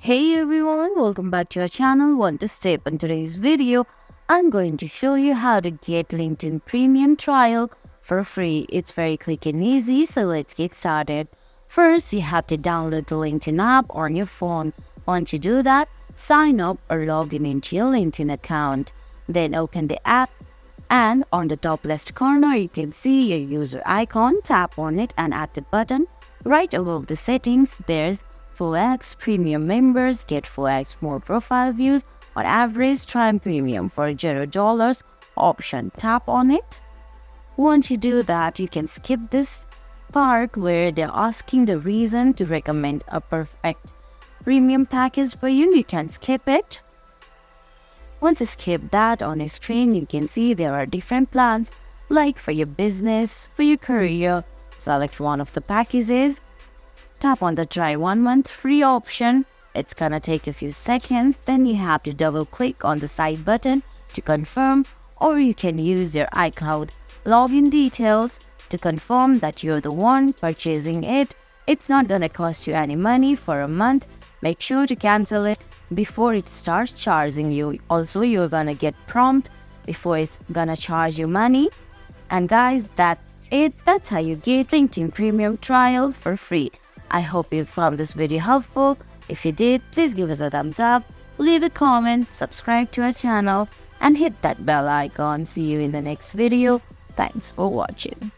Hey everyone, welcome back to our channel. Want to step in today's video, I'm going to show you how to get LinkedIn Premium trial for free. It's very quick and easy, so let's get started. First, you have to download the LinkedIn app on your phone. Once you do that, sign up or log in into your LinkedIn account. Then open the app, and on the top left corner, you can see your user icon. Tap on it and at the button right above the settings, there's 4x premium members get 4x more profile views on average. Try premium for $0 option. Tap on it. Once you do that, you can skip this part where they're asking the reason to recommend a perfect premium package for you. You can skip it. Once you skip that, on your screen you can see there are different plans, like for your business, for your career. Select one of the packages. Tap on the try 1 month free option. It's gonna take a few seconds. Then you have to double click on the side button to confirm, or you can use your iCloud login details to confirm that you're the one purchasing it. It's not gonna cost you any money for a month. Make sure to cancel it before it starts charging you. Also, you're gonna get prompt before it's gonna charge you money. And guys, that's it. That's how you get LinkedIn Premium trial for free. I hope you found this video helpful. If you did, please give us a thumbs up, leave a comment, subscribe to our channel, and hit that bell icon. See you in the next video. Thanks for watching.